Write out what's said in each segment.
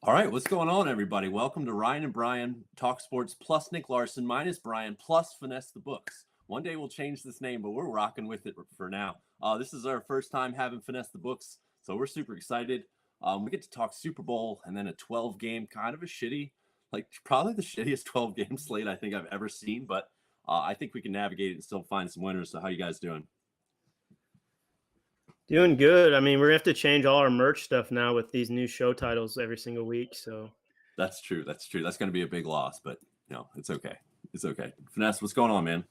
All right, what's going on, everybody? Welcome to Ryan and Brian Talk Sports plus Nick Larson minus Brian plus Finesse the Books. One day we'll change this name, but we're rocking with it for now. This is our first time having Finesse the Books, so we're super excited. We get to talk Super Bowl and then a 12 game, kind of a shitty, like probably the shittiest 12 game slate I think I've ever seen, but I think we can navigate it and still find some winners. So, how you guys doing? Doing good. I mean, we're gonna have to change all our merch stuff now with these new show titles every single week. So That's true. That's true. That's going to be a big loss, but it's okay. It's okay. Finesse, what's going on, man?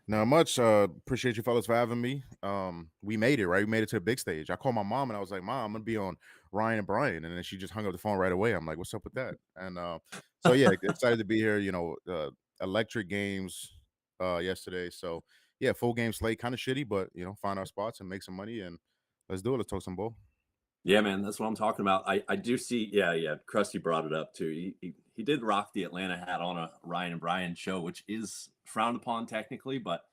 Not much. Appreciate you fellas for having me. We made it, right? We made it to the big stage. I called my mom and I was like, "Mom, I'm gonna be on Ryan and Brian," and then she just hung up the phone right away. I'm like, "What's up with that?" And so yeah, excited to be here. Electric games yesterday. So yeah, full game slate, kind of shitty, but find our spots and make some money and let's do it. Let's talk some ball. Yeah, man, that's what I'm talking about. I do see. Yeah, yeah. Krusty brought it up too. He did rock the Atlanta hat on a Ryan and Brian show, which is frowned upon technically, but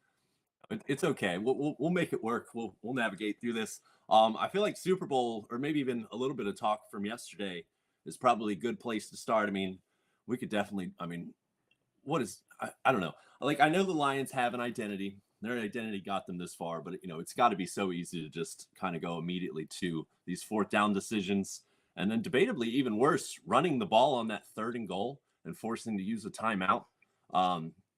it's okay. We'll make it work. We'll navigate through this. I feel like Super Bowl or maybe even a little bit of talk from yesterday is probably a good place to start. I mean, we could definitely. I mean, what is I don't know. Like I know the Lions have an identity. Their identity got them this far, but it's got to be so easy to just kind of go immediately to these fourth down decisions, and then debatably even worse, running the ball on that third and goal and forcing to use a timeout.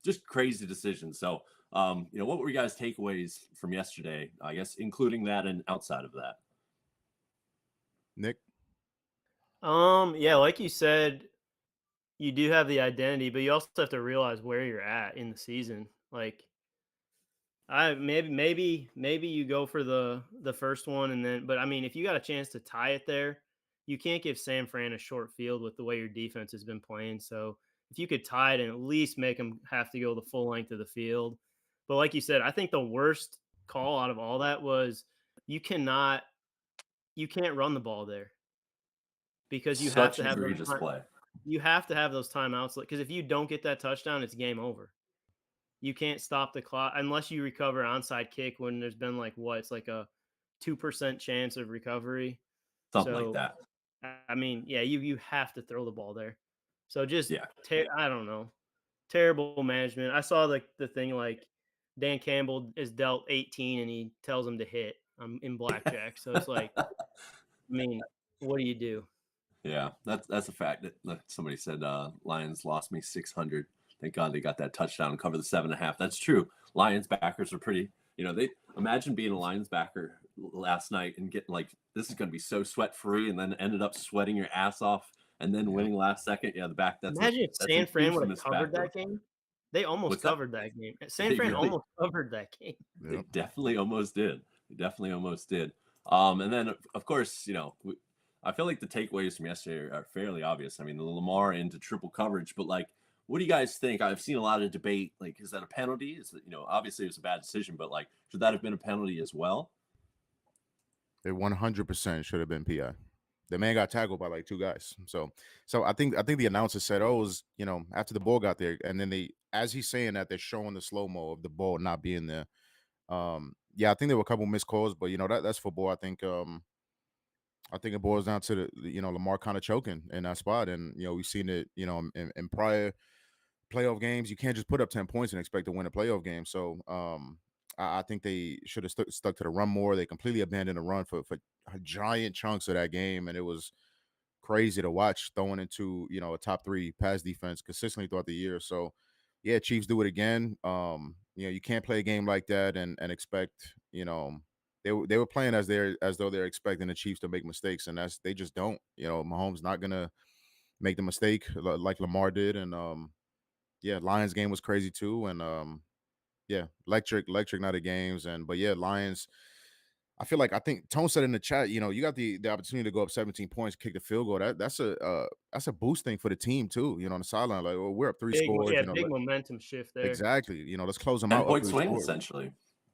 Just crazy decisions. So, what were you guys' takeaways from yesterday? I guess including that and outside of that. Nick. yeah, like you said, you do have the identity, but you also have to realize where you're at in the season. Like I maybe you go for the first one and then but I mean if you got a chance to tie it there, you can't give San Fran a short field with the way your defense has been playing. So if you could tie it and at least make them have to go the full length of the field. But like you said, I think the worst call out of all that was you cannot you can't run the ball there because you have Such to have those egregious play. you have to have those timeouts because if you don't get that touchdown, it's game over. You can't stop the clock unless you recover onside kick when there's been it's like a 2% chance of recovery. Something like So that. I mean, yeah, you have to throw the ball there. So just Yeah. I don't know, terrible management. I saw the thing like Dan Campbell is dealt 18 and he tells him to hit in blackjack. So it's like, I mean, what do you do? Yeah, that's a fact. That somebody said Lions lost me 600. Thank God they got that touchdown and cover the 7.5. That's true. Lions backers are pretty. They imagine being a Lions backer last night and getting like this is going to be so sweat free, and then ended up sweating your ass off and then Yeah. winning last second. Yeah, the back. Imagine if That's San an Fran would have infamous covered backdoor. that game. They almost What's that? covered that game. San They Fran really almost covered that game. They Yep. definitely almost did. They definitely almost did. And then of course, I feel like the takeaways from yesterday are fairly obvious. I mean, the Lamar into triple coverage, but like, what do you guys think? I've seen a lot of debate. Like, is that a penalty? Is it, obviously it was a bad decision, but like, should that have been a penalty as well? It 100% should have been PI. The man got tackled by like two guys. So I think the announcer said, "Oh, it was after the ball got there," and then as he's saying that, they're showing the slow mo of the ball not being there. Yeah, I think there were a couple missed calls, but that's football. I think it boils down to Lamar kind of choking in that spot, and we've seen it in prior playoff games. You can't just put up 10 points and expect to win a playoff game. So I think they should have stuck to the run more. They completely abandoned the run for giant chunks of that game, and it was crazy to watch throwing into a top three pass defense consistently throughout the year. So yeah, Chiefs do it again. You can't play a game like that and expect they were playing as though they're expecting the Chiefs to make mistakes, and they just don't. Mahomes not gonna make the mistake like Lamar did, and yeah, Lions game was crazy too, and yeah, electric night of games, but yeah, Lions. I think Tone said in the chat, you got the opportunity to go up 17 points, kick the field goal. That's a boost thing for the team too. On the sideline, like, well, we're up three Big, scores. yeah, big momentum shift there. Exactly. Let's close them out up 10 point three swing scores. essentially.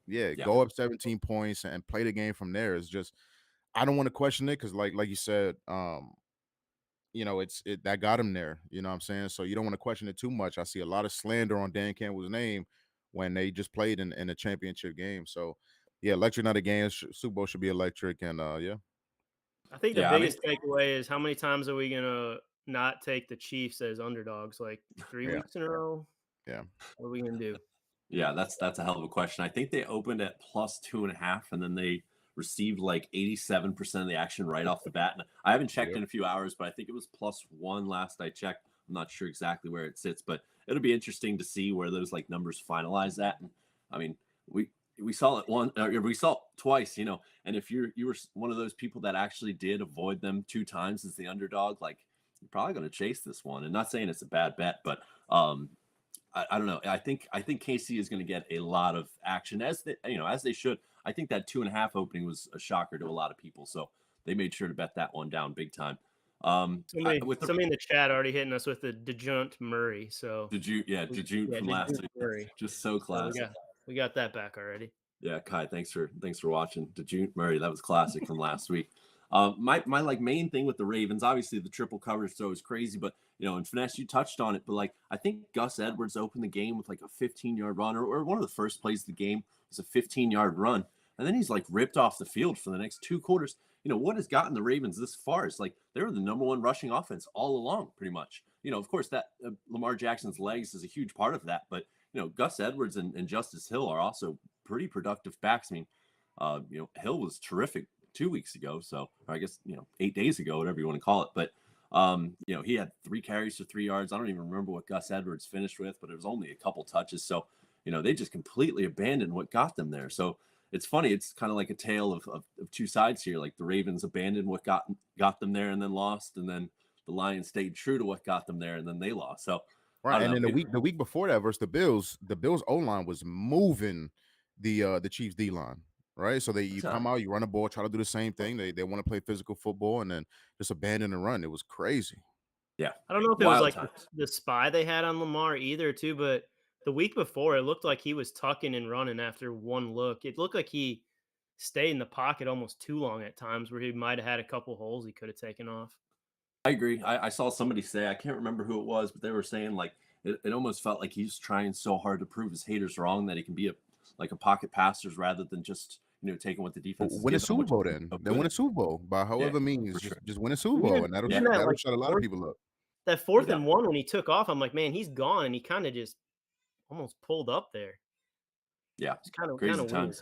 Yeah, Yeah. go up 17 points and play the game from there. It's just I don't want to question it because like you said, it's that got him there. You know what I'm saying? So you don't want to question it too much. I see a lot of slander on Dan Campbell's name when they just played in a championship game. So yeah, electric night of games. Super Bowl should be electric, and yeah. I think the Yeah, I mean, biggest takeaway is how many times are we gonna not take the Chiefs as underdogs? Like 3 Yeah, weeks in a row? yeah, What are we gonna do? yeah, that's a hell of a question. I think they opened at +2.5, and then they received like 87% of the action right off the bat. And I haven't checked yep. in a few hours, but I think it was +1 last I checked. I'm not sure exactly where it sits, but it'll be interesting to see where those like numbers finalize at. And I mean, we saw it we saw it twice, And if you were one of those people that actually did avoid them 2 times as the underdog, like you're probably going to chase this one. And not saying it's a bad bet, but I don't know. I think KC is going to get a lot of action as they should. I think that 2.5 opening was a shocker to a lot of people, so they made sure to bet that one down big time. With the Somebody in the chat already hitting us with the DeJunt Murray. So did you from last DeJunt week? Murray. Just so So classic. we got that back already. Yeah, Kai, thanks for watching. Dejun Murray, that was classic from last week. My like main thing with the Ravens, obviously the triple coverage throw is crazy, but in Finesse, you touched on it. But like I think Gus Edwards opened the game with like a 15-yard run, or one of the first plays of the game was a 15-yard run, and then he's like ripped off the field for the next 2 quarters. What has gotten the Ravens this far is like they were the number one rushing offense all along, pretty much. Of course that Lamar Jackson's legs is a huge part of that, but Gus Edwards and Justice Hill are also pretty productive backs. I mean, Hill was terrific 2 weeks ago, so or I guess 8 days ago, whatever you want to call it. But he had 3 carries for 3 yards. I don't even remember what Gus Edwards finished with, but it was only a couple touches. So they just completely abandoned what got them there. So it's funny. It's kind of like a tale of 2 sides here. Like the Ravens abandoned what got them there and then lost, and then the Lions stayed true to what got them there and then they lost. So I Right, don't and then know. the week before that versus the Bills O line was moving the Chiefs D line, right? So you come out, you run a ball, try to do the same thing. They want to play physical football, and then just abandon the run. It was crazy. Yeah, I don't know if it was wild like time. the spy they had on Lamar either, too, but the week before it looked like he was tucking and running after one look. It looked like he stayed in the pocket almost too long at times, where he might have had a couple holes he could have taken off. I agree. I saw somebody say, I can't remember who it was, but they were saying like it almost felt like he's trying so hard to prove his haters wrong that he can be a pocket passers rather than just taking what the defense is Win a giving him, Super which Bowl then. is Then win a Super Bowl by yeah, however means. for Just sure. just win a Super Bowl, and that'll Yeah. that'll Like shut a lot of people up. that fourth Yeah. and one when he took off, I'm like, man, he's gone, and he kind of just almost pulled up there. Yeah, It's kind of crazy weird. times.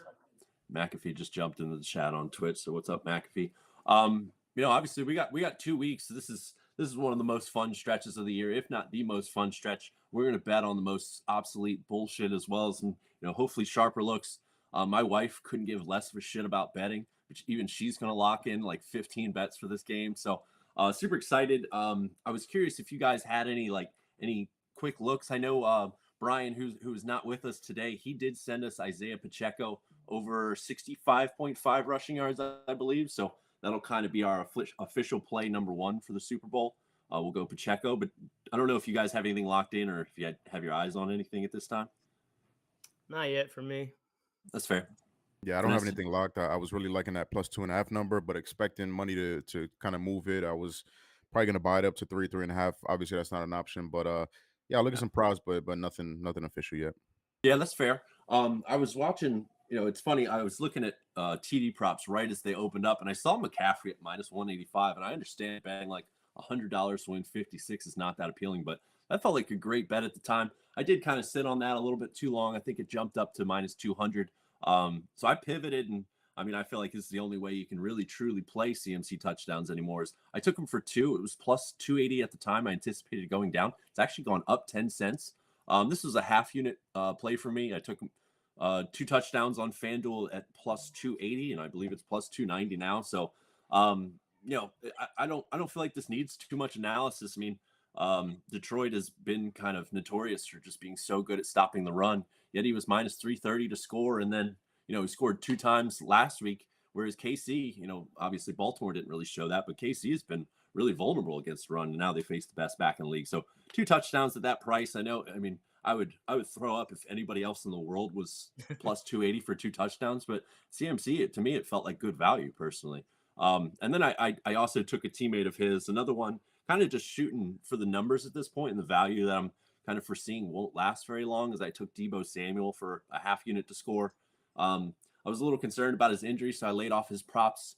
McAfee just jumped into the chat on Twitch. So what's up, McAfee? Obviously we got 2 weeks. So this is one of the most fun stretches of the year, if not the most fun stretch. We're gonna bet on the most obsolete bullshit as well as some, hopefully sharper looks. My wife couldn't give less of a shit about betting, which even she's gonna lock in like 15 bets for this game. So super excited. I was curious if you guys had any quick looks. I know Brian, who's not with us today, he did send us Isaiah Pacheco over 65.5 rushing yards, I believe. So that'll kind of be our official play number 1 for the Super Bowl. We'll go Pacheco, but I don't know if you guys have anything locked in or if you have your eyes on anything at this time. Not yet for me. That's fair. Yeah, I don't have anything locked. I was really liking that +2.5 number, but expecting money to kind of move it. I was probably gonna buy it up to 3.5. Obviously, that's not an option, but yeah, I'll look at some props, but nothing official yet. Yeah, that's fair. I was watching, it's funny. I was looking at TD props right as they opened up, and I saw McCaffrey at -185. And I understand betting like $100 to win 56 is not that appealing, but that felt like a great bet at the time. I did kind of sit on that a little bit too long. I think it jumped up to -200. So I pivoted, and I mean, I feel like this is the only way you can really truly play CMC touchdowns anymore. Is I took him for 2. It was +280 at the time. I anticipated going down. It's actually gone up 10 cents. This was a half unit play for me. I took 2 touchdowns on FanDuel at +280, and I believe it's +290 now. So, I don't feel like this needs too much analysis. I mean, Detroit has been kind of notorious for just being so good at stopping the run. Yet he was -330 to score, and then he scored 2 times last week. Whereas KC, obviously Baltimore didn't really show that, but KC has been really vulnerable against the run, and now they face the best back in the league. So 2 touchdowns at that price. I know. I mean, I would throw up if anybody else in the world was +280 for 2 touchdowns, but CMC, to me, it felt like good value personally. And then I also took a teammate of his, another one, kind of just shooting for the numbers at this point, and the value that I'm kind of foreseeing won't last very long, as I took Deebo Samuel for a half unit to score. I was a little concerned about his injury, so I laid off his props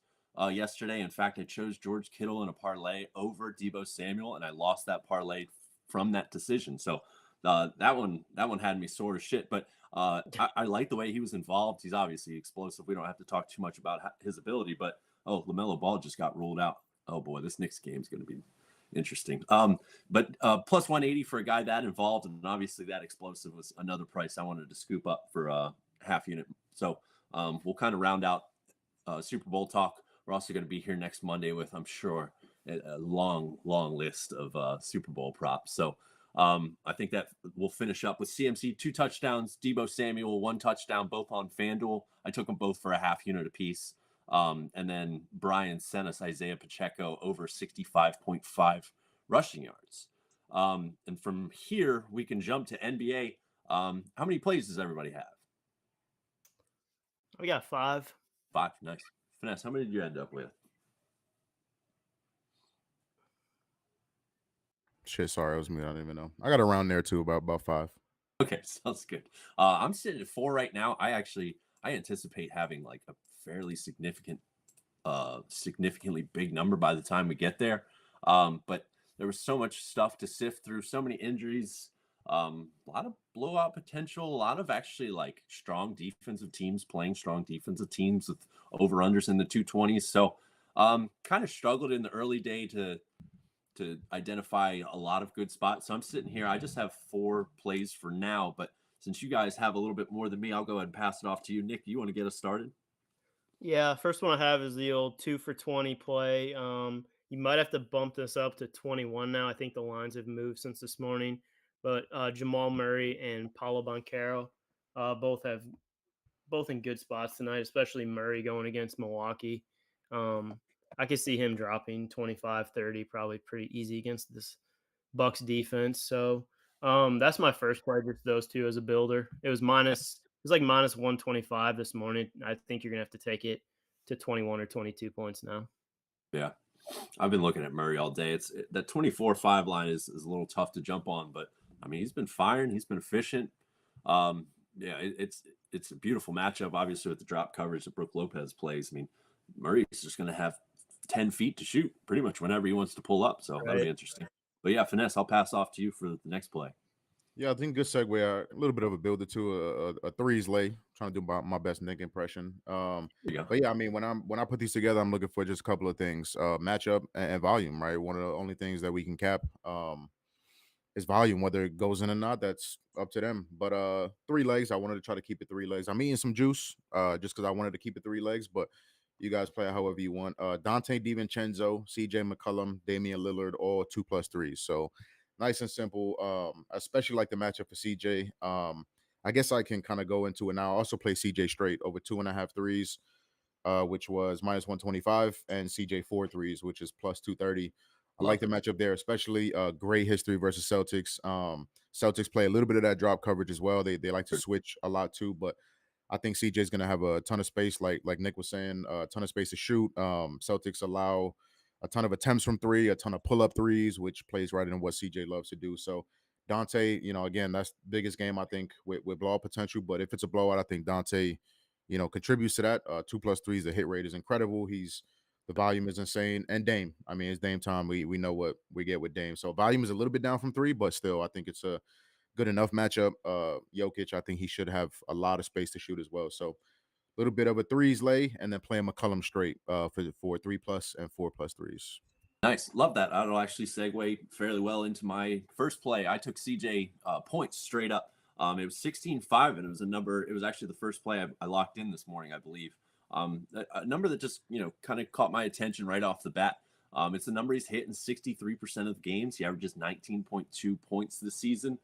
yesterday. In fact, I chose George Kittle in a parlay over Debo Samuel, and I lost that parlay from that decision. So that one had me sore as shit. But I like the way he was involved. He's obviously explosive. We don't have to talk too much about his ability. But LaMelo Ball just got ruled out. Oh boy, this Knicks game is going to be interesting. But plus 180 for a guy that involved, and obviously that explosive was another price I wanted to scoop up for half unit. So we'll kind of round out Super Bowl talk. We're also going to be here next Monday with, I'm sure, a long list of Super Bowl props. So I think that we'll finish up with CMC 2 touchdowns, Debo Samuel 1 touchdown, both on FanDuel. I took them both for a half unit apiece. And then Brian sent us Isaiah Pacheco over 65.5 rushing yards. And from here, we can jump to NBA. How many plays does everybody have? We got 5. 5. Nice. Finesse, how many did you end up with? Shit, sorry, it was me. I don't even know. I got around there too, about 5. Okay, sounds good. I'm sitting at 4 right now. I anticipate having like a fairly significantly big number by the time we get there. But there was so much stuff to sift through, so many injuries, a lot of blowout potential, a lot of actually like strong defensive teams playing strong defensive teams with over-unders in the 220s. So kind of struggled in the early day to identify a lot of good spots. So I'm sitting here. I just have 4 plays for now, but since you guys have a little bit more than me, I'll go ahead and pass it off to you. Nick, do you want to get us started? Yeah, first one I have is the old 2 for 20 play. You might have to bump this up to 21 now. I think the lines have moved since this morning. But Jamal Murray and Paulo Banchero both in good spots tonight, especially Murray going against Milwaukee. I could see him dropping 25, 30, probably pretty easy against this Bucks defense. So that's my first play, just those two as a builder. It was like minus 125 this morning. I think you're gonna have to take it to 21 or 22 points now. Yeah. I've been looking at Murray all day. That 24-5 line is a little tough to jump on, but I mean, he's been firing, he's been efficient. It's a beautiful matchup, obviously, with the drop coverage that Brook Lopez plays. I mean, Murray's just going to have 10 feet to shoot pretty much whenever he wants to pull up. So that'll be interesting. But yeah, Finesse, I'll pass off to you for the next play. Yeah, I think good segue. A little bit of a builder to a threes lay. Trying to do my best Nick impression. There you go. But yeah, I mean, when I put these together, I'm looking for just a couple of things: matchup and volume. Right, one of the only things that we can cap is volume. Whether it goes in or not, that's up to them. But 3 legs, I wanted to try to keep it 3 legs. I'm eating some juice just because I wanted to keep it 3 legs. But you guys play it however you want. Dante DiVincenzo, C.J. McCollum, Damian Lillard, all 2+3s. So nice and simple. Especially like the matchup for CJ. I guess I can kind of go into it now. I also play CJ straight over 2.5 threes, which was minus 125, and CJ 4 threes, which is plus 230. I like the matchup there, especially great history versus Celtics. Celtics play a little bit of that drop coverage as well. They like to switch a lot too, but I think CJ is going to have a ton of space, like Nick was saying, a ton of space to shoot. Celtics allow a ton of attempts from 3, a ton of pull-up threes, which plays right into what CJ loves to do. So Dante, again, that's the biggest game, I think, with blowout potential. But if it's a blowout, I think Dante, contributes to that. 2+3s, the hit rate is incredible. The volume is insane. And Dame, I mean, it's Dame time. We know what we get with Dame. So volume is a little bit down from 3, but still, I think it's a good enough matchup. Jokic, I think he should have a lot of space to shoot as well. So a little bit of a threes lay, and then playing McCollum straight for 3+ and 4+3s. Nice. Love that. That'll actually segue fairly well into my first play. I took CJ points straight up. It was 16-5, and it was actually the first play I locked in this morning, I believe. A number that just, kind of caught my attention right off the bat. It's a number he's hit in 63% of games. He averages 19.2 points this season.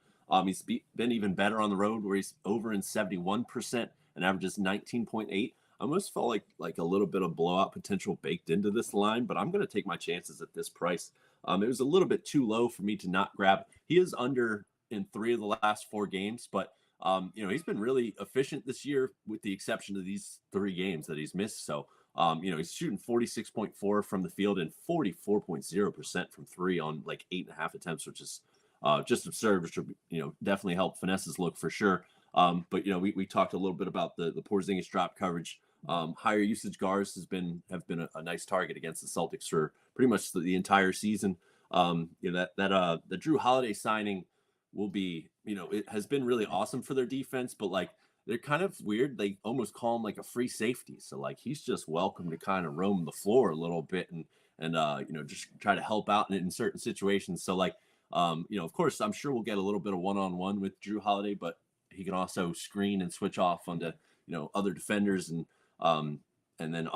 He's been even better on the road, where he's over in 71% and averages 19.8. I almost felt like a little bit of blowout potential baked into this line, but I'm going to take my chances at this price. It was a little bit too low for me to not grab. He is under in 3 of the last 4 games, but he's been really efficient this year, with the exception of these 3 games that he's missed. So, he's shooting 46.4 from the field and 44.0% from 3 on like 8.5 attempts, which is just absurd, which will, definitely help Finesse's look for sure. But we talked a little bit about the Porzingis drop coverage. Higher usage guards have been a nice target against the Celtics for pretty much the entire season. The Drew Holiday signing will be, it has been really awesome for their defense, but like they're kind of weird. They almost call him like a free safety. So like he's just welcome to kind of roam the floor a little bit and just try to help out in certain situations. So like of course I'm sure we'll get a little bit of one-on-one with Drew Holiday, but he can also screen and switch off onto other defenders and then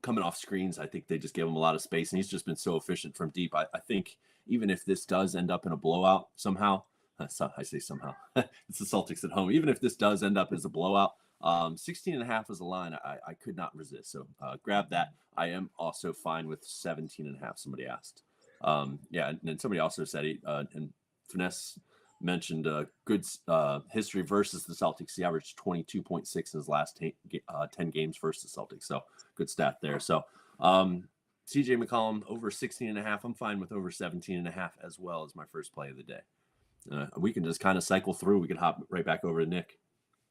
coming off screens. I think they just gave him a lot of space, and he's just been so efficient from deep. I think even if this does end up in a blowout somehow, I say somehow, it's the Celtics at home. Even if this does end up as a blowout, 16.5 is a line I could not resist. So grab that. I am also fine with 17.5. Somebody asked. And then somebody also said and Finesse mentioned good history versus the Celtics. He averaged 22.6 in his last 10 games versus the Celtics. So good stat there. So CJ McCollum over 16.5. I'm fine with over 17.5 as well as my first play of the day. We can just kind of cycle through. We can hop right back over to Nick.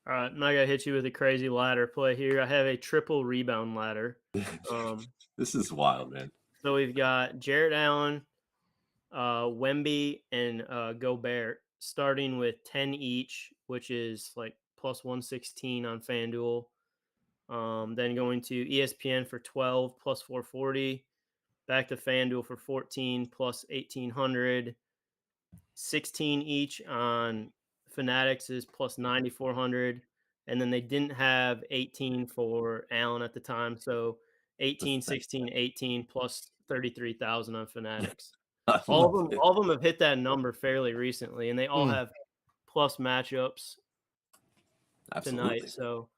All right, I'm not going to hit you with a crazy ladder play here. I have a triple rebound ladder. This is wild, man. So we've got Jarrett Allen, Wemby, and Gobert starting with 10 each, which is like plus 116 on FanDuel. Then going to ESPN for 12 plus 440. Back to FanDuel for 14 plus 1800. 16 each on Fanatics is plus 9,400. And then they didn't have 18 for Allen at the time. So 18, 16, 18 plus 33,000 on Fanatics. All of them have hit that number fairly recently, and they all have plus matchups tonight. So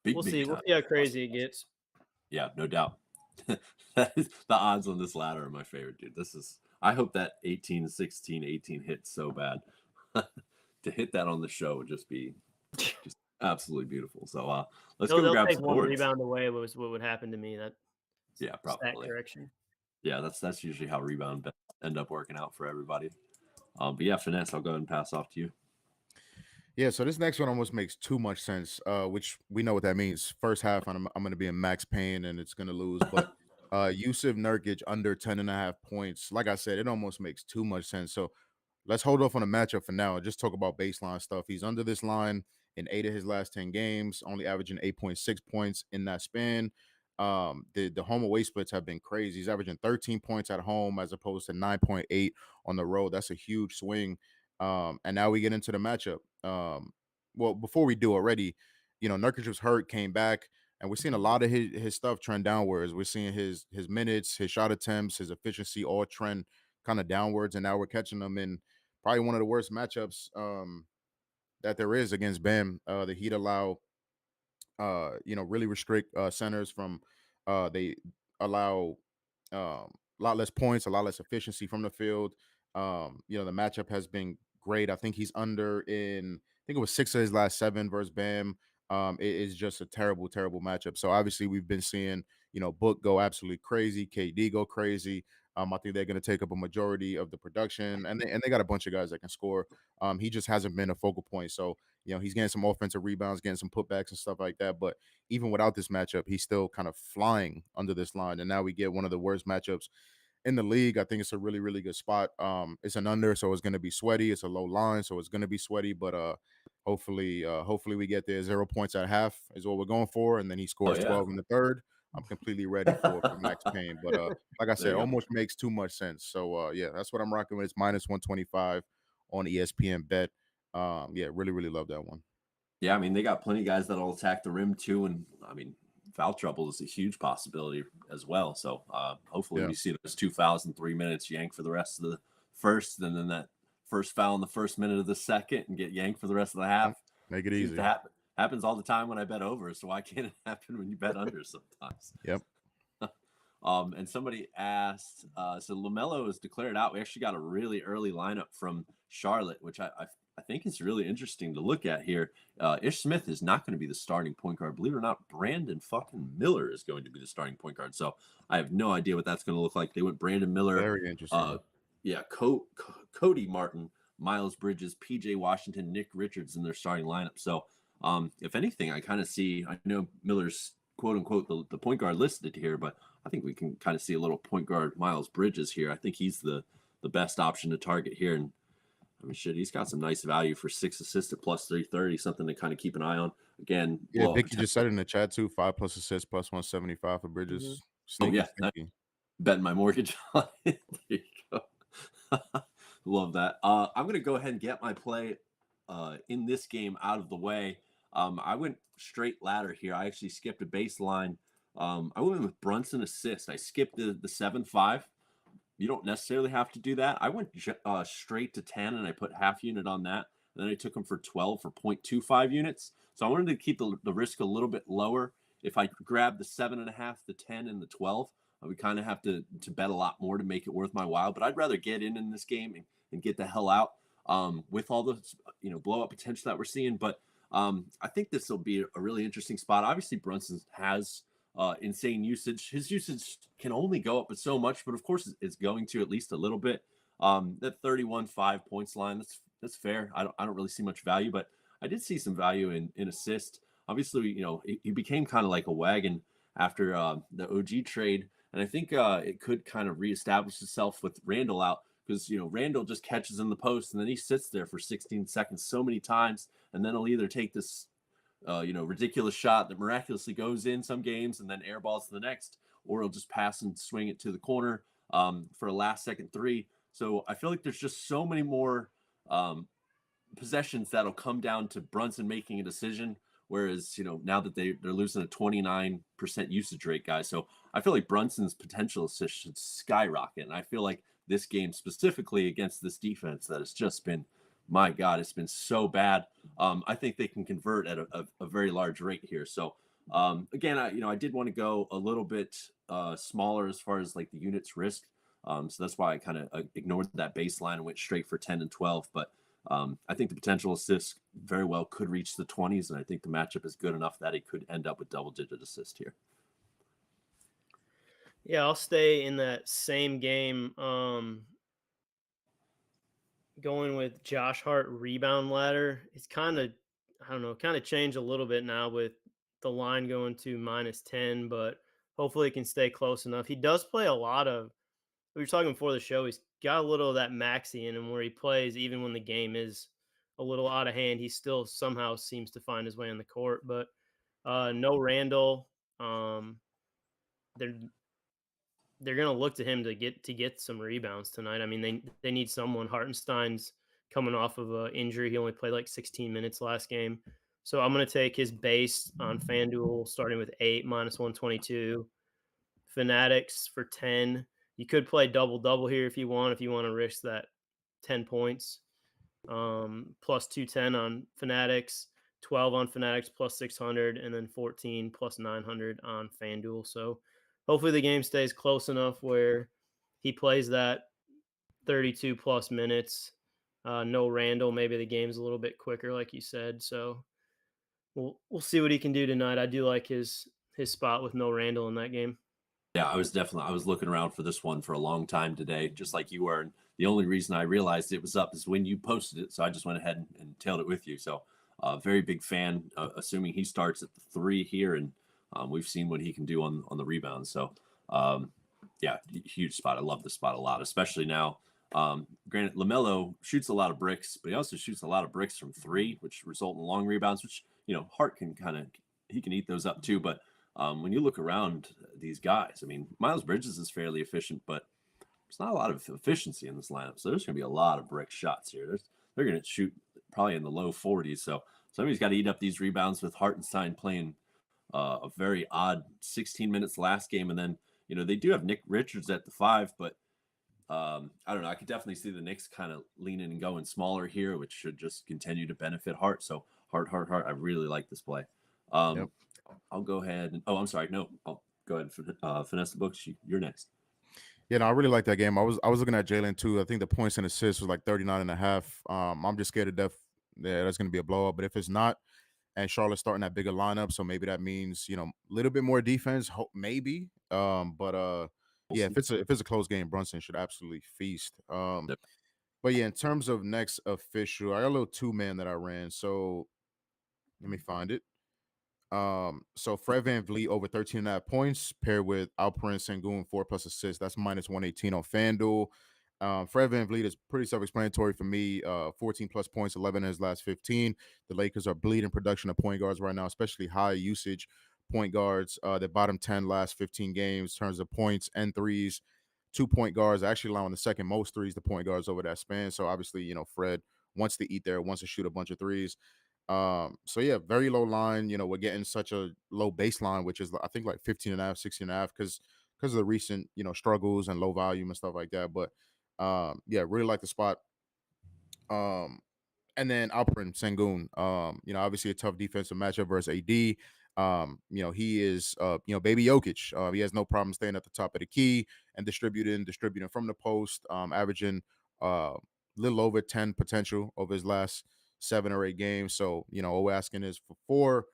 we'll see. We'll see how crazy it gets. Yeah, no doubt. The odds on this ladder are my favorite, dude. I hope that 18, 16, 18 hits so bad. To hit that on the show would just be absolutely beautiful. So let's go grab some one boards. Rebound away was what would happen to me. Probably. Correction. Yeah, that's usually how rebound bets end up working out for everybody. But yeah, Finesse, I'll go ahead and pass off to you. Yeah, so this next one almost makes too much sense, which we know what that means. First half, I'm going to be in max pain and it's going to lose. But Yusuf Nurkic under 10.5 points. Like I said, it almost makes too much sense. So let's hold off on the matchup for now and just talk about baseline stuff. He's under this line in 8 of his last 10 games, only averaging 8.6 points in that span. The home away splits have been crazy. He's averaging 13 points at home as opposed to 9.8 on the road. That's a huge swing. And now we get into the matchup. Well, before we do already, Nurkic was hurt, came back, and we're seeing a lot of his stuff trend downwards. We're seeing his minutes, his shot attempts, his efficiency all trend kind of downwards. And now we're catching him in probably one of the worst matchups that there is against Bam. The Heat allow really restrict centers from they allow a lot less points, a lot less efficiency from the field. The matchup has been great. I think he's under in, I think it was 6 of his last 7 versus Bam. It is just a terrible, terrible matchup. So obviously we've been seeing, Book go absolutely crazy, KD go crazy. I think they're going to take up a majority of the production, and they got a bunch of guys that can score. He just hasn't been a focal point. So, he's getting some offensive rebounds, getting some putbacks and stuff like that. But even without this matchup, he's still kind of flying under this line. And now we get one of the worst matchups in the league. I think it's a really, really good spot. It's an under, so it's going to be sweaty. It's a low line, so it's going to be sweaty. But hopefully we get there. 0 points at half is what we're going for, and then he scores 12 in the third. I'm completely ready for max pain. But like I said, almost makes too much sense. So that's what I'm rocking with. It's minus 125 on ESPN bet. Really, really love that one. Yeah, I mean, they got plenty of guys that'll attack the rim too, and I mean, foul trouble is a huge possibility as well. So hopefully we see those 2 fouls in 3 minutes, yank for the rest of the first, and then that first foul in the first minute of the second, and get yanked for the rest of the half. Make it easy. Happens all the time when I bet over, so why can't it happen when you bet under sometimes? Yep. And somebody asked, so LaMelo is declared out. We actually got a really early lineup from Charlotte, which I think is really interesting to look at here. Ish Smith is not going to be the starting point guard. Believe it or not, Brandon fucking Miller is going to be the starting point guard. So I have no idea what that's going to look like. They went Brandon Miller. Very interesting. Cody Martin, Miles Bridges, PJ Washington, Nick Richards in their starting lineup. So if anything, I kind of see, I know Miller's quote unquote the point guard listed here, but I think we can kind of see a little point guard Miles Bridges here. I think he's the best option to target here. And I mean, shit, he's got some nice value for 6 assists at plus 330, something to kind of keep an eye on. Again, Yeah, blow up Vicky just said potential. it in the chat too. 5+ assists plus 175 for Mhm. Bridges. Oh Sneaky, yeah, sneaky. betting my mortgage on it. There you go. Love that. I'm gonna go ahead and get my play in this game out of the way. I went straight ladder here. I actually skipped a baseline. I went with Brunson assist. I skipped the 7-5. You don't necessarily have to do that. I went straight to 10 and I put half unit on that. And then I took them for 12 for 0.25 units. So I wanted to keep the risk a little bit lower. If I grab the 7.5, the 10, and the 12, I would kind of have to bet a lot more to make it worth my while. But I'd rather get in this game and get the hell out with all the blow up potential that we're seeing. But I think this will be a really interesting spot. Obviously, Brunson has insane usage. His usage can only go up but so much, but of course it's going to at least a little bit. That 31.5 points line, that's fair. I don't really see much value, but I did see some value in assist. Obviously, he became kind of like a wagon after the OG trade, and I think it could kind of reestablish itself with Randall out because Randall just catches in the post and then he sits there for 16 seconds so many times, and then he'll either take this ridiculous shot that miraculously goes in some games and then airballs to the next, or he'll just pass and swing it to the corner for a last second three. So I feel like there's just so many more possessions that'll come down to Brunson making a decision. Whereas, now that they're losing a 29% usage rate, guys. So I feel like Brunson's potential assist should skyrocket. And I feel like this game specifically against this defense that has just been, my God, it's been so bad. I think they can convert at a very large rate here. So again, I did want to go a little bit smaller as far as like the units risk. So that's why I kind of ignored that baseline and went straight for 10 and 12. But I think the potential assists very well could reach the 20s, and I think the matchup is good enough that it could end up with double-digit assist here. Yeah, I'll stay in that same game. Going with Josh Hart rebound ladder. It's kind of, I don't know, kind of changed a little bit now with the line going to -10, but hopefully it can stay close enough. He does play a lot of, we were talking before the show, he's got a little of that maxi in him where he plays even when the game is a little out of hand. He still somehow seems to find his way on the court, but no Randall. They're they're going to look to him to get some rebounds tonight. I mean, they need someone. Hartenstein's coming off of an injury. He only played like 16 minutes last game. So I'm going to take his base on FanDuel starting with 8 -122. Fanatics for 10. You could play double here if you want to risk that 10 points. Plus 210 on Fanatics, 12 on Fanatics plus 600, and then 14 plus 900 on FanDuel. So hopefully the game stays close enough where he plays that 32 plus minutes. No Randall. Maybe the game's a little bit quicker, like you said. So we'll see what he can do tonight. I do like his spot with no Randall in that game. Yeah, I was looking around for this one for a long time today, just like you were. And the only reason I realized it was up is when you posted it. So I just went ahead and tailed it with you. So very big fan, assuming he starts at the 3 here. And we've seen what he can do on the rebound. So yeah, huge spot. I love this spot a lot, especially now. Granted, LaMelo shoots a lot of bricks, but he also shoots a lot of bricks from 3, which result in long rebounds, which, Hart can he can eat those up too. But when you look around these guys, I mean, Miles Bridges is fairly efficient, but there's not a lot of efficiency in this lineup. So there's going to be a lot of brick shots here. They're going to shoot probably in the low 40s. So somebody's got to eat up these rebounds with Hartenstein playing a very odd 16 minutes last game. And then, they do have Nick Richards at the 5, but I don't know. I could definitely see the Knicks kind of leaning and going smaller here, which should just continue to benefit Hart. So Hart. I really like this play. Yep. I'll go ahead and I'm sorry. No, I'll go ahead and finesse the books. You're next. Yeah, no, I really like that game. I was looking at Jalen too. I think the points and assists was like 39.5. I'm just scared to death. Yeah, that's going to be a blow up. But if it's not, and Charlotte's starting that bigger lineup, so maybe that means a little bit more defense, maybe. Yeah, if it's a close game, Brunson should absolutely feast. Yep. But yeah, in terms of next official, I got a little 2-man that I ran. So let me find it. So Fred VanVleet over 13.5 points paired with Alperen Sengun 4+ assists. That's minus 118 on FanDuel. Fred VanVleet is pretty self-explanatory for me. 14 plus points, 11 in his last 15. The Lakers are bleeding production of point guards right now, especially high usage point guards. The bottom 10 last 15 games in terms of points and threes. 2 point guards actually allowing the second most threes to point guards over that span. So obviously, Fred wants to eat there, wants to shoot a bunch of threes. So yeah, very low line. We're getting such a low baseline, which is I think like 15.5, 16.5, because of the recent, struggles and low volume and stuff like that. But yeah, really like the spot. And then Alperen Sengun, obviously a tough defensive matchup versus AD. He is baby Jokic. He has no problem staying at the top of the key and distributing from the post, averaging little over 10 potential over his last 7 or 8 games. So, all we're asking is for 4.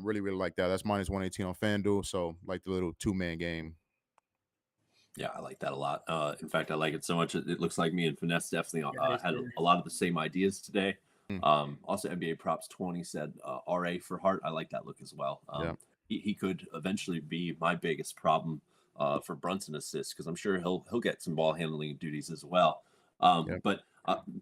Really, really like that. That's minus 118 on FanDuel. So like the little 2-man game. Yeah, I like that a lot. In fact, I like it so much. It looks like me and Finesse definitely Yeah, had a lot of the same ideas today. Mm. Also, NBA props 20 said RA for Hart. I like that look as well. Yeah. He could eventually be my biggest problem for Brunson assists, because I'm sure he'll get some ball handling duties as well. Yeah. But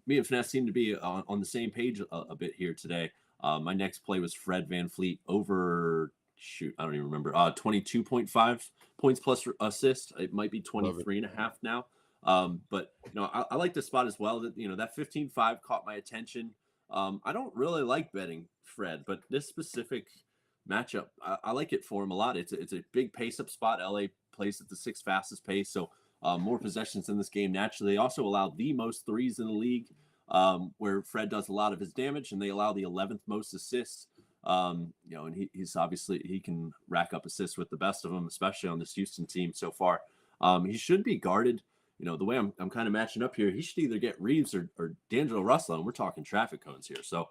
me and Finesse seem to be on the same page a bit here today. My next play was Fred VanVleet over, I don't even remember, 22.5 points plus assist. It might be 23.5 now. But I like the spot as well. That that 15.5 caught my attention. I don't really like betting Fred, but this specific matchup, I like it for him a lot. It's a big pace up spot. LA plays at the 6th fastest pace, so more possessions in this game naturally. They also allow the most threes in the league, where Fred does a lot of his damage, and they allow the 11th most assists. And he's obviously, he can rack up assists with the best of them, especially on this Houston team so far. He should be guarded. The way I'm kind of matching up here, he should either get Reeves or D'Angelo Russell, and we're talking traffic cones here. So,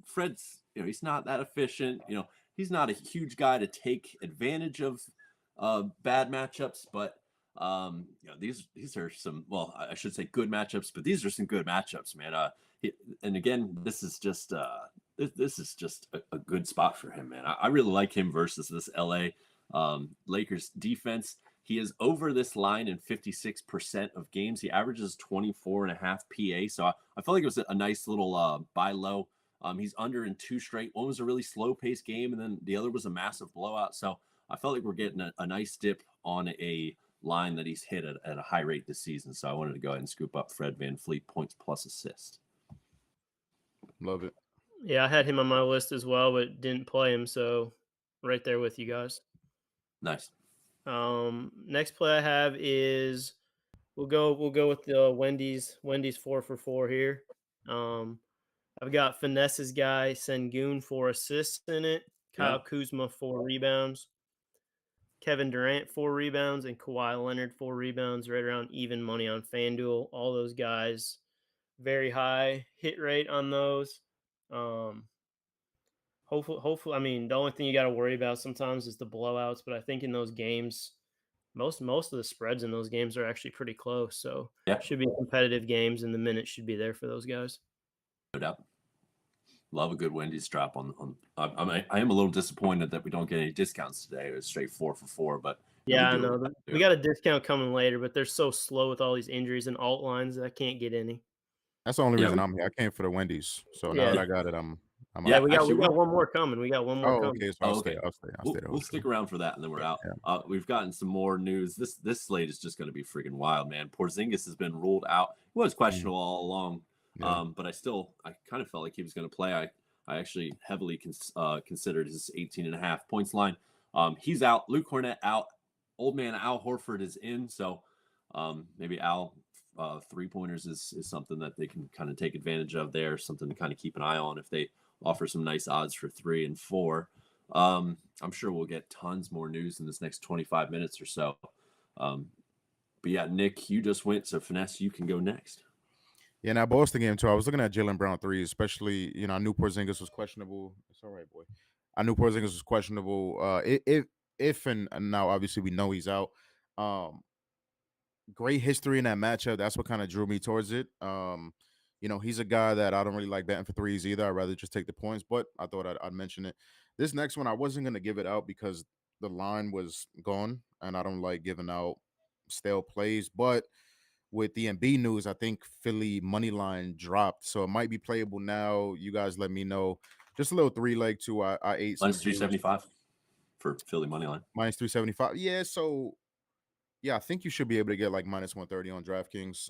Fred's, he's not that efficient. He's not a huge guy to take advantage of bad matchups, but these are some, well, I should say good matchups, but these are some good matchups, man. And again, this is just this is just a good spot for him, man. I really like him versus this LA Lakers defense. He is over this line in 56% of games. He averages 24.5 PA. So I felt like it was a nice little buy low. He's under in 2 straight. One was a really slow paced game, and then the other was a massive blowout. So I felt like we're getting a nice dip on a line that he's hit at a high rate this season. So I wanted to go ahead and scoop up Fred VanVleet points plus assist. Love it. Yeah, I had him on my list as well, but didn't play him. So right there with you guys. Nice. Next play I have is we'll go with the Wendy's 4 for 4 here. I've got Finesse's guy Sengun 4 assists in it, Kyle Kuzma 4 rebounds, Kevin Durant 4 rebounds, and Kawhi Leonard 4 rebounds, right around even money on FanDuel. All those guys, very high hit rate on those. Hopefully, I mean, the only thing you got to worry about sometimes is the blowouts, but I think in those games, most of the spreads in those games are actually pretty close. So should be competitive games, and the minutes should be there for those guys. No doubt. Love a good Wendy's drop on. I am a little disappointed that we don't get any discounts today. It was straight 4 for 4, but yeah, I know we got a discount coming later, but they're so slow with all these injuries and alt lines that I can't get any. That's the only reason I'm here. I came for the Wendy's, so now that I got it, I'm yeah, we got one more coming. We got one more coming. Okay, so I'll stay. We'll stick around for that, and then we're out. Yeah. We've gotten some more news. This slate is just going to be freaking wild, man. Porzingis has been ruled out. He was questionable all along, but I kind of felt like he was going to play. I actually heavily considered his 18.5 points line. He's out. Luke Cornett out. Old man Al Horford is in. So maybe Al 3-pointers is something that they can kind of take advantage of there. Something to kind of keep an eye on if they offer some nice odds for 3 and 4. I'm sure we'll get tons more news in this next 25 minutes or so. But yeah, Nick, you just went. So Finesse, you can go next. Yeah, now Boston game too. I was looking at Jaylen Brown 3, especially, I knew Porzingis was questionable. It's all right, boy. I knew Porzingis was questionable. If and now obviously we know he's out. Great history in that matchup. That's what kind of drew me towards it. he's a guy that I don't really like betting for threes either. I'd rather just take the points, but I thought I'd mention it. This next one, I wasn't going to give it out because the line was gone, and I don't like giving out stale plays. But with the MB news, I think Philly money line dropped, so it might be playable now. You guys let me know. Just a little 3-leg too. I ate some Minus 375 for Philly money line. minus 375. Yeah, so yeah, I think you should be able to get like minus 130 on DraftKings.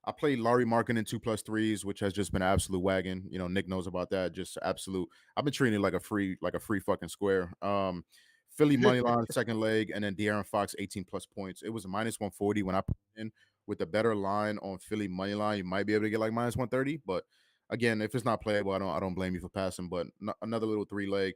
I played Laurie Markin in 2+3s, which has just been an absolute wagon. Nick knows about that. Just absolute. I've been treating it like a free fucking square. Philly money line second leg, and then De'Aaron Fox 18+ points. It was a minus 140 when I put it in. With a better line on Philly money line, you might be able to get like minus 130. But again, if it's not playable, I don't blame you for passing. But another little 3-leg.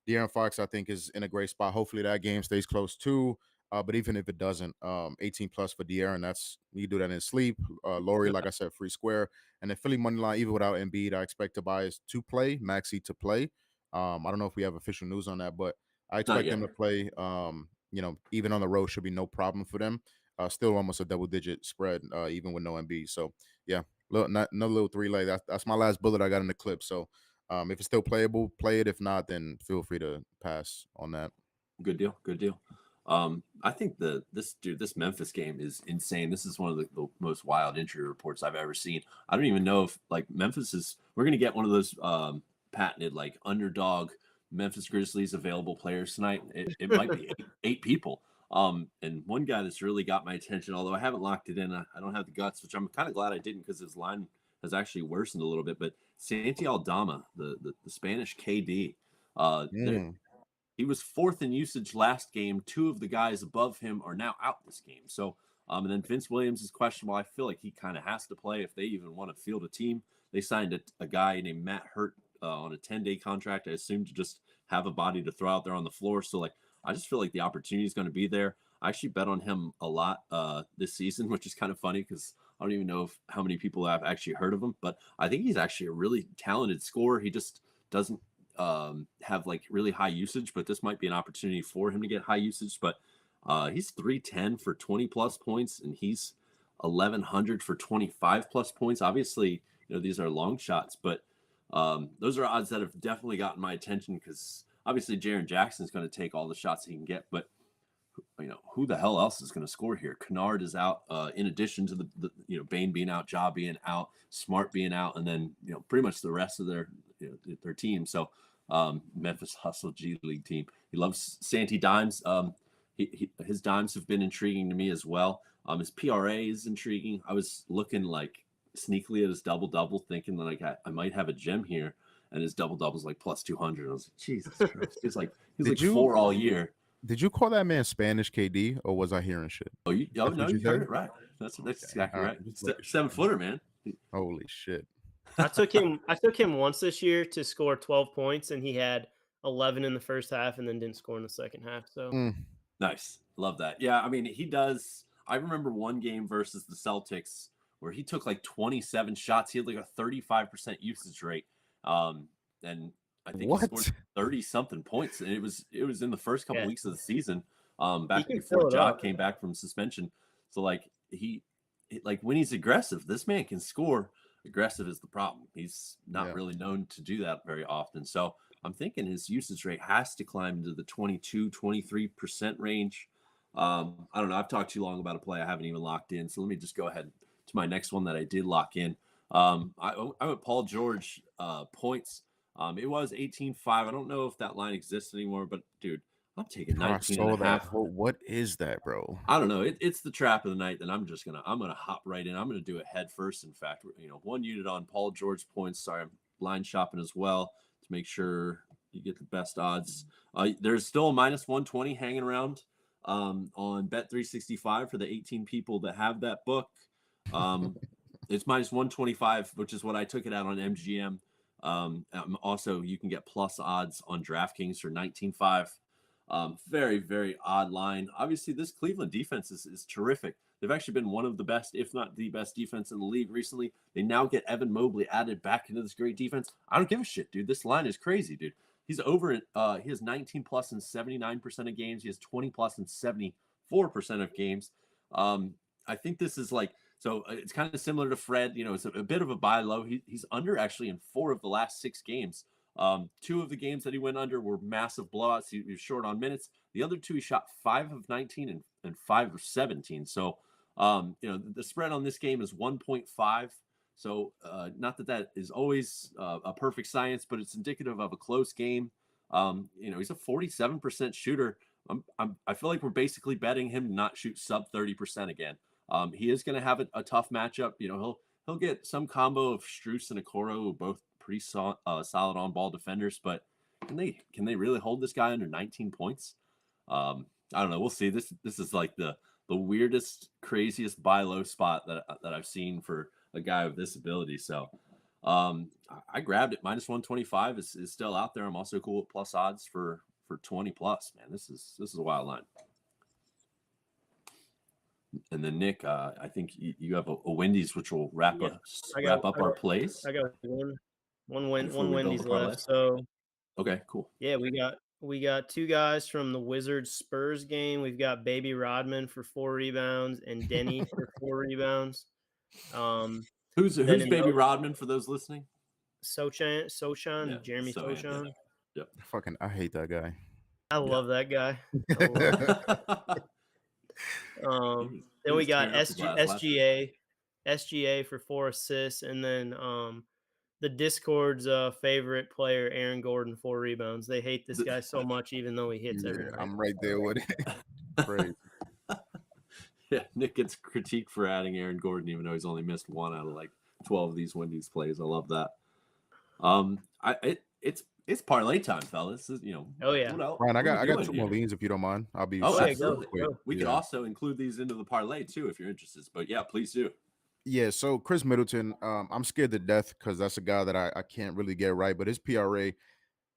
De'Aaron Fox, I think, is in a great spot. Hopefully that game stays close too. But even if it doesn't, 18+ for De'Aaron, that's you do that in sleep. Laurie, like I said, free square. And then Philly money line, even without Embiid, I expect Tobias to play, Maxey to play. I don't know if we have official news on that, but I expect them to play. Even on the road should be no problem for them. Still almost a double-digit spread, even with no Embiid. So yeah, another little 3-leg. That's my last bullet I got in the clip. So if it's still playable, play it. If not, then feel free to pass on that. Good deal. Good deal. I think this Memphis game is insane. This is one of the most wild injury reports I've ever seen. I don't even know if like we're going to get one of those patented like underdog Memphis Grizzlies available players tonight. It might be eight people. And one guy that's really got my attention, although I haven't locked it in, I don't have the guts, which I'm kind of glad I didn't because his line has actually worsened a little bit. But Santi Aldama, the Spanish KD, he was fourth in usage last game. Two of the guys above him are now out this game. So, and then Vince Williams is questionable. I feel like he kind of has to play if they even want to field a team. They signed a guy named Matt Hurt on a 10-day contract, I assume, to just have a body to throw out there on the floor. So, like, I just feel like the opportunity is going to be there. I actually bet on him a lot this season, which is kind of funny because I don't even know how many people have actually heard of him. But I think he's actually a really talented scorer. He just doesn't have like really high usage, but this might be an opportunity for him to get high usage. But he's 310 for 20+ points, and he's 1100 for 25+ points. Obviously, these are long shots, but those are odds that have definitely gotten my attention because obviously Jaren Jackson is going to take all the shots he can get, but who the hell else is going to score here? Kennard is out, in addition to the Bane being out, Ja being out, Smart being out, and then pretty much the rest of their team. So Memphis Hustle G League team. He loves Santi dimes. His dimes have been intriguing to me as well. His PRA is intriguing. I was looking like sneakily at his double, thinking that like I might have a gem here, and his double is like plus 200. I was like, Jesus Christ. He's like 4 all year. Did you call that man Spanish KD, or was I hearing shit? No, you heard it right. That's exactly right. 7-footer, man. Holy shit. I took him once this year to score 12 points, and he had 11 in the first half and then didn't score in the second half. So Nice. Love that. Yeah, I mean, he does. I remember one game versus the Celtics where he took like 27 shots. He had like a 35% usage rate. And I think he scored 30-something points. And it was in the first couple weeks of the season, back before Ja came back from suspension. So like when he's aggressive, this man can score. Aggressive is the problem. He's not really known to do that very often. So I'm thinking his usage rate has to climb into the 23% range. I don't know. I've talked too long about a play I haven't even locked in. So let me just go ahead to my next one that I did lock in. I went Paul George points. It was 18-5. I don't know if that line exists anymore, but dude, I'm taking 19.5. What is that, bro? I don't know. It's the trap of the night that I'm gonna hop right in. I'm gonna do it head first. In fact, 1 unit on Paul George points. Sorry, I'm line shopping as well to make sure you get the best odds. There's still a minus 120 hanging around on Bet365 for the 18 people that have that book. It's minus 125, which is what I took it out on MGM. Also, you can get plus odds on DraftKings for 19.5. Very, very odd line. Obviously, this Cleveland defense is terrific. They've actually been one of the best, if not the best defense in the league recently. They now get Evan Mobley added back into this great defense. I don't give a shit, dude. This line is crazy, dude. He's over it. He has 19 plus in 79% of games. He has 20 plus in 74% of games. I think this is like So it's kind of similar to Fred. It's a bit of a buy low. He's under actually in 4 of the last 6 games. 2 of the games that he went under were massive blowouts. He was short on minutes. The other 2, he shot 5 of 19 and 5 of 17. So, the spread on this game is 1.5. So, not that is always a perfect science, but it's indicative of a close game. He's a 47% shooter. I feel like we're basically betting him to not shoot sub 30% again. He is going to have a tough matchup. He'll get some combo of Strus and Okoro, who are both pretty solid on ball defenders. But can they really hold this guy under 19 points? I don't know. We'll see. This is like the weirdest, craziest buy low spot that I've seen for a guy of this ability. So I grabbed it. Minus 125 is still out there. I'm also cool with plus odds for 20 plus. Man, this is a wild line. And then Nick, I think you have a Wendy's, which will wrap up our plays. I got one Wendy's parlay. left. So okay, cool. Yeah, we got 2 guys from the Wizards Spurs game. We've got Baby Rodman for 4 rebounds and Denny for 4 rebounds. Who's Baby Rodman for those listening? Sochan, Yeah, Jeremy Sochan. Yep. I hate that guy. I love that guy. Then we got SGA for 4 assists, and then the Discord's favorite player, Aaron Gordon, 4 rebounds. They hate this guy so much, even though he hits every night. I'm right there with it. Great. Yeah, Nick gets critiqued for adding Aaron Gordon, even though he's only missed 1 out of like 12 of these Wendy's plays. I love that. It's parlay time, fellas. Oh yeah, Ryan, I got 2 more leans if you don't mind. I'll be. Absolutely. We could also include these into the parlay too if you're interested. But yeah, please do. Yeah, so Chris Middleton, I'm scared to death because that's a guy that I can't really get right. But his PRA,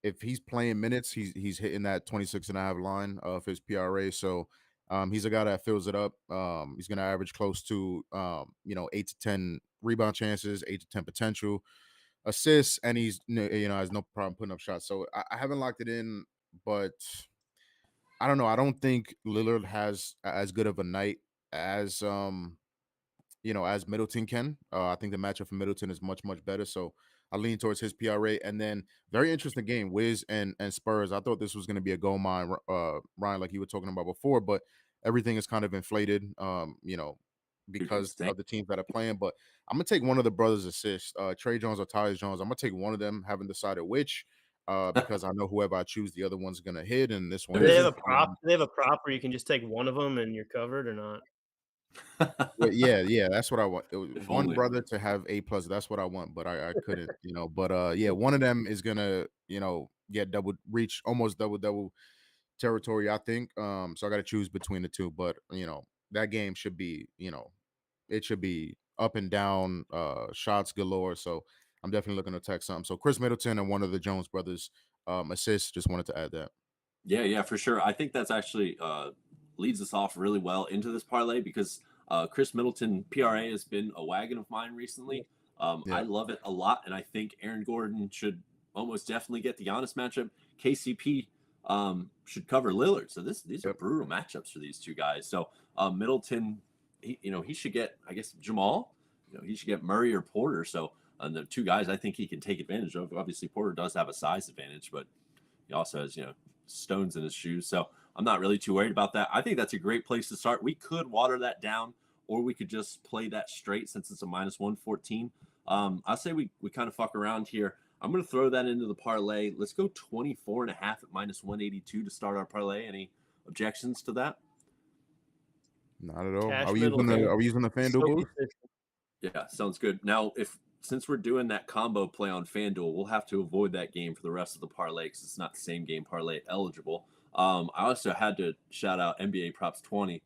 if he's playing minutes, he's hitting that 26.5 line of his PRA. So he's a guy that fills it up. He's going to average close to 8 to 10 rebound chances, 8 to 10 potential assists, and he's has no problem putting up shots. So I haven't locked it in, but I don't know. I don't think Lillard has as good of a night as as Middleton can. I think the matchup for Middleton is much, much better. So I lean towards his PRA. And then very interesting game, Wiz and Spurs. I thought this was going to be a goal mine, Ryan, like you were talking about before, but everything is kind of inflated, because of the teams that are playing. But I'm going to take one of the brothers' assists, Trey Jones or Tyus Jones. I'm going to take one of them, haven't decided which, because I know whoever I choose, the other one's going to hit. And this one, they have a prop where you can just take one of them and you're covered or not? yeah, that's what I want. One brother to have A+, that's what I want, but I couldn't, but one of them is gonna, get reach almost double territory, I think. So I got to choose between the 2, but that game should be, it should be up and down, shots galore. So I'm definitely looking to attack something. So Chris Middleton and one of the Jones brothers assists. Just wanted to add that. Yeah, for sure. I think that's actually leads us off really well into this parlay because Chris Middleton PRA has been a wagon of mine recently. I love it a lot, and I think Aaron Gordon should almost definitely get the Giannis matchup. KCP should cover Lillard. So these are brutal matchups for these 2 guys. So Middleton, he should get, I guess, Jamal. He should get Murray or Porter. So the 2 guys I think he can take advantage of. Obviously, Porter does have a size advantage, but he also has stones in his shoes. So I'm not really too worried about that. I think that's a great place to start. We could water that down, or we could just play that straight since it's a minus 114. I'll say we kind of fuck around here. I'm going to throw that into the parlay. Let's go 24.5 at minus 182 to start our parlay. Any objections to that? Not at all. Are we using the FanDuel booth? Yeah, sounds good. Now, since we're doing that combo play on FanDuel, we'll have to avoid that game for the rest of the parlay because it's not the same game parlay eligible. I also had to shout out NBA Props 20.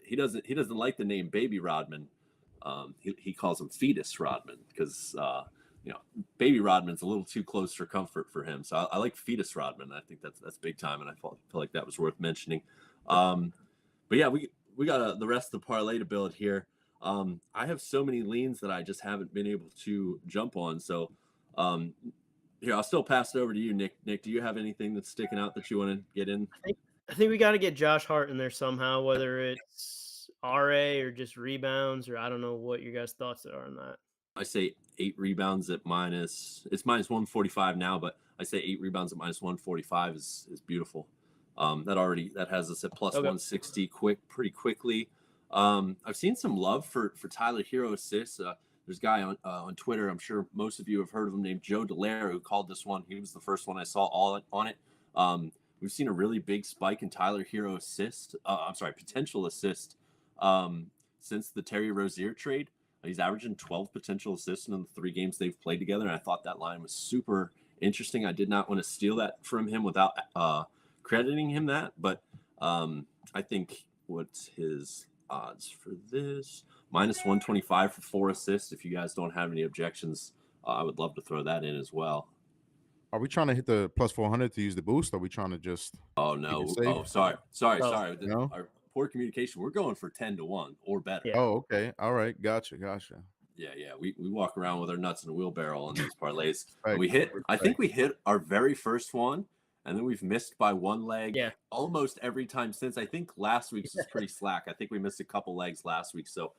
He doesn't like the name Baby Rodman. He calls him Fetus Rodman because Baby Rodman's a little too close for comfort for him. So I like Fetus Rodman. I think that's big time, and I feel like that was worth mentioning. But yeah, we got the rest of the parlay to build here. I have so many leans that I just haven't been able to jump on. So here, I'll still pass it over to you, Nick. Nick, do you have anything that's sticking out that you want to get in? I think we got to get Josh Hart in there somehow, whether it's RA or just rebounds, or I don't know what your guys' thoughts are on that. I say 8 rebounds at it's minus 145 now, but I say 8 rebounds at minus 145 is beautiful. That has us at plus 160 pretty quickly. I've seen some love for Tyler Hero assists. There's a guy on Twitter, I'm sure most of you have heard of him, named Joe Dallaire, who called this one. He was the first one I saw all on it. We've seen a really big spike in Tyler Hero potential assist since the Terry Rozier trade. He's averaging 12 potential assists in the 3 games they've played together, and I thought that line was super interesting. I did not want to steal that from him without crediting him that, but I think what's his odds for this? Minus 125 for 4 assists. If you guys don't have any objections, I would love to throw that in as well. Are we trying to hit the plus 400 to use the boost? Or are we trying to just? Oh no! Oh, sorry. No? Our poor communication. We're going for 10 to 1 or better. Yeah. Oh, okay. All right. Gotcha. Yeah. We walk around with our nuts in a wheelbarrow on these parlays. Right. I think we hit our very first one, and then we've missed by 1 leg almost every time since. I think last week's was pretty slack. I think we missed a couple legs last week. So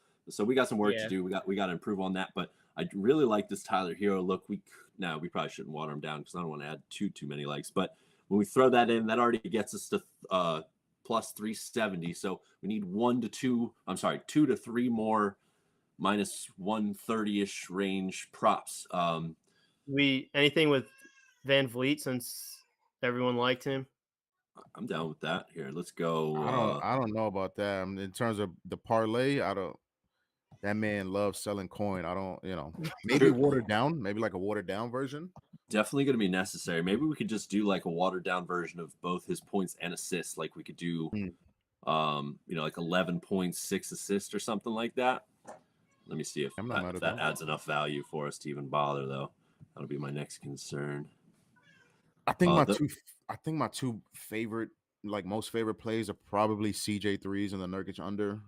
we got some work to do. We got to improve on that. But I really like this Tyler Hero look. We probably shouldn't water him down because I don't want to add too many legs. But when we throw that in, that already gets us to plus 370. So we need 2 to 3 more minus 130-ish range props. Anything with Van Vliet since everyone liked him? I'm down with that. Here, let's go. I don't know about that. In terms of the parlay, that man loves selling coin. Maybe watered down, maybe like a watered down version. Definitely going to be necessary. Maybe we could just do like a watered down version of both his points and assists. Like we could do, like 11 points, 6 assists or something like that. Let me see if that adds enough value for us to even bother, though. That'll be my next concern. I think my two favorite, like most favorite plays are probably CJ threes and the Nurkic under.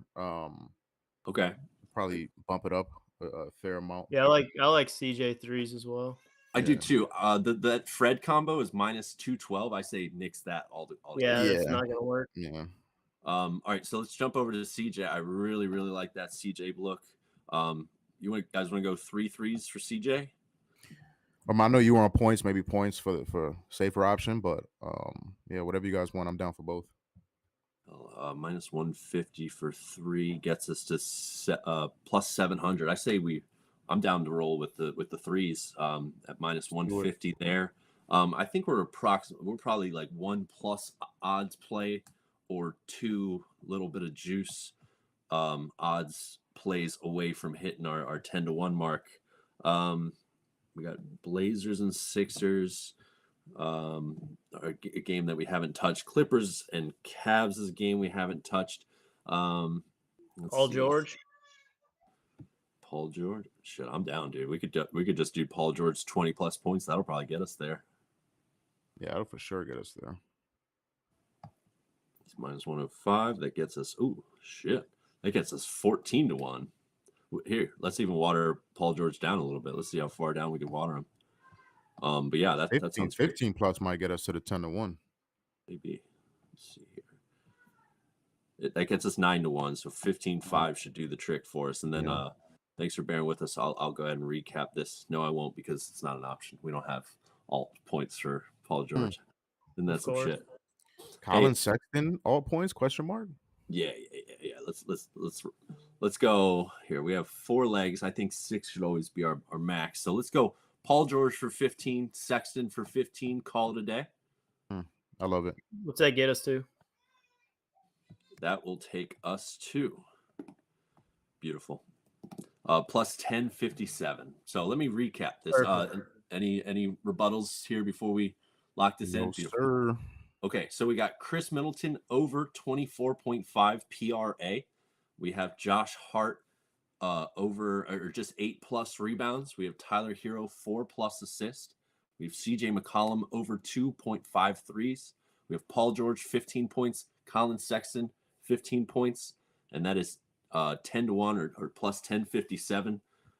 Okay. Probably bump it up a fair amount. Yeah, I like CJ threes as well. I do too. That Fred combo is minus 212. I say nix that all the It's not gonna work. Yeah. All right, so let's jump over to CJ. I really, really like that CJ look. You guys want to go 3 threes for CJ? I know you were on points, maybe points for safer option, but whatever you guys want, I'm down for both. Minus 150 for 3 gets us to plus 700. I say I'm down to roll with the threes at minus 150 there. I think we're probably like 1+ odds play or 2 little bit of juice odds plays away from hitting our 10 to 1 mark. We got Blazers and Sixers, a game that we haven't touched. Clippers and Cavs is a game we haven't touched. Paul George. Shit, I'm down, dude. We could just do Paul George 20+ points. That'll probably get us there. Yeah, that'll for sure get us there. It's minus 105. That gets us. Ooh, shit. That gets us 14 to 1. Here, let's even water Paul George down a little bit. Let's see how far down we can water him. But yeah, that sounds 15 plus might get us to the 10 to 1. Maybe. Let's see here. That gets us 9 to 1. So 15-5 should do the trick for us. And then thanks for bearing with us. I'll go ahead and recap this. No, I won't because it's not an option. We don't have all points for Paul George. And that's some shit. Colin Sexton, all points? Question mark? Yeah. Let's go here. We have 4 legs. I think 6 should always be our max. So let's go Paul George for 15, Sexton for 15. Call it a day. I love it. What's that get us to? That will take us to beautiful plus 1057. So let me recap this. Any rebuttals here before we lock this in? Sir. Okay, so we got Chris Middleton over 24.5 PRA. We have Josh Hart over or just 8+ rebounds. We have Tyler Hero 4+ assists. We have CJ McCollum over 2.5 threes. We have Paul George 15 points. Colin Sexton 15 points, and that is 10 to 1 or plus 1057.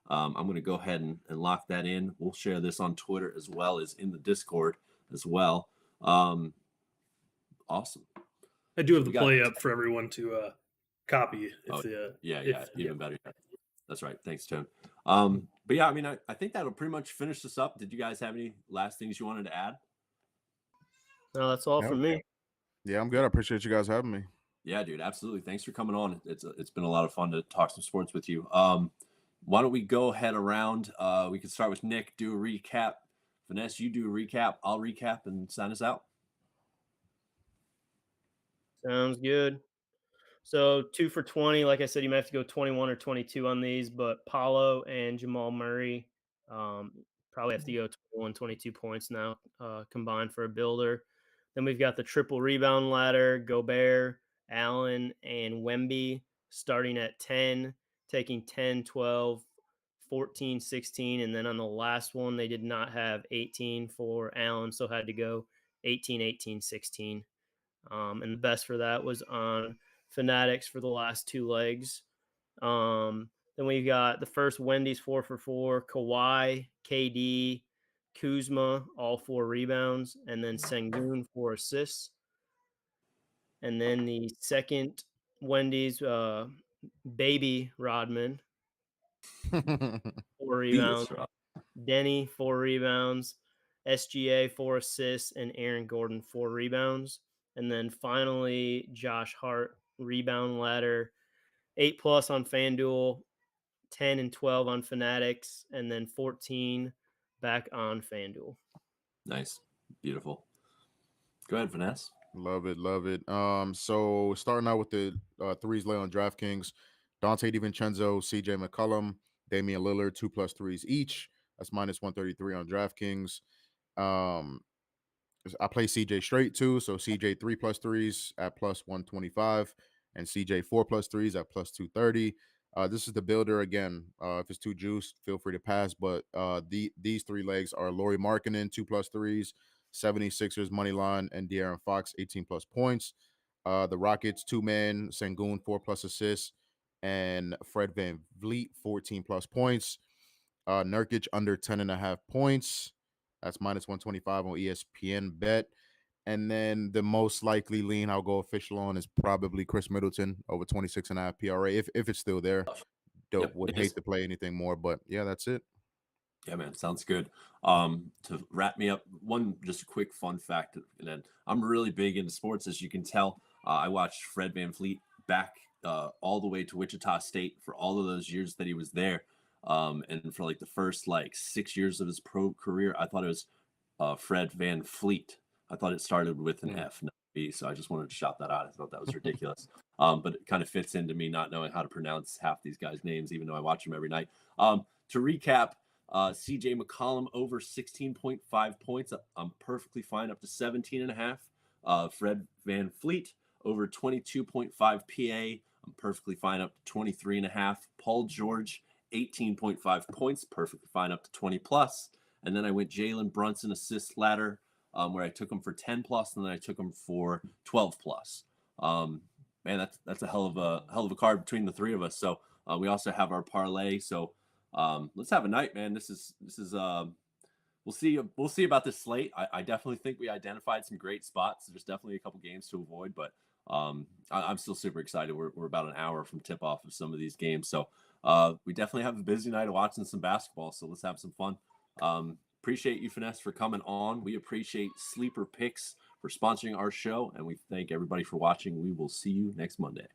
I'm going to go ahead and lock that in. We'll share this on Twitter as well as in the Discord as well. Awesome. I do have the play up for everyone to copy. Yeah, even better. Yeah. That's right. Thanks, Tim. But yeah, I mean, I think that'll pretty much finish this up. Did you guys have any last things you wanted to add? No, that's all from me. Yeah, I'm good. I appreciate you guys having me. Yeah, dude, absolutely. Thanks for coming on. It's been a lot of fun to talk some sports with you. Why don't we go ahead around? We can start with Nick. Do a recap. Finesse, you do a recap. I'll recap and sign us out. Sounds good. So 2 for 20. Like I said, you might have to go 21 or 22 on these, but Paulo and Jamal Murray probably have to go 21, 22 points now combined for a builder. Then we've got the triple rebound ladder, Gobert, Allen, and Wemby starting at 10, taking 10, 12, 14, 16. And then on the last one, they did not have 18 for Allen, so had to go 18, 18, 16. And the best for that was on Fanatics for the last two legs. Then we got the first Wendy's 4 for 4, Kawhi, KD, Kuzma, all 4 rebounds, and then Sengun 4 assists. And then the second Wendy's Baby Rodman 4 rebounds, Denny 4 rebounds, SGA 4 assists, and Aaron Gordon 4 rebounds. And then finally, Josh Hart rebound ladder, 8+ on FanDuel, 10 and 12 on Fanatics, and then 14 back on FanDuel. Nice. Beautiful. Go ahead, Finesse. Love it. So starting out with the threes lay on DraftKings, Dante DiVincenzo, CJ McCollum, Damian Lillard, 2+ threes each. That's -133 on DraftKings. I play CJ straight too, so CJ 3+ threes at +125, and CJ 4+ threes at +230. This is the builder again. If it's too juiced, feel free to pass. But these 3 legs are Lauri Markkanen 2+ threes, 76ers money line, and De'Aaron Fox 18+ points. The Rockets 2-man, Sengun 4+ assists, and Fred VanVleet 14+ points. Nurkic under 10.5 points. That's -125 on ESPN bet. And then the most likely lean I'll go official on is probably Chris Middleton over 26.5 PRA if it's still there. Would hate to play anything more, but yeah, that's it. Yeah, man, sounds good. To wrap me up, just a quick fun fact, and then I'm really big into sports, as you can tell. I watched Fred VanVleet back all the way to Wichita State for all of those years that he was there. And for like the first 6 years of his pro career, I thought it was Fred VanVleet. I thought it started with an F, not B. So I just wanted to shout that out. I thought that was ridiculous. But it kind of fits into me not knowing how to pronounce half these guys' names, even though I watch them every night. To recap, CJ McCollum over 16.5 points. I'm perfectly fine up to 17.5. Fred VanVleet over 22.5 PA. I'm perfectly fine up to 23.5. Paul George, 18.5 points, perfectly fine up to 20+. And then I went Jalen Brunson assist ladder, where I took him for 10+, and then I took him for 12+. Man, that's a hell of a card between the 3 of us. So we also have our parlay. So let's have a night, man. This is we'll see about this slate. I definitely think we identified some great spots. There's definitely a couple games to avoid, but I'm still super excited. We're about an hour from tip off of some of these games, so we definitely have a busy night of watching some basketball. So let's have some fun. Appreciate you, Finesse, for coming on. We appreciate Sleeper Picks for sponsoring our show, and we thank everybody for watching. We will see you next Monday.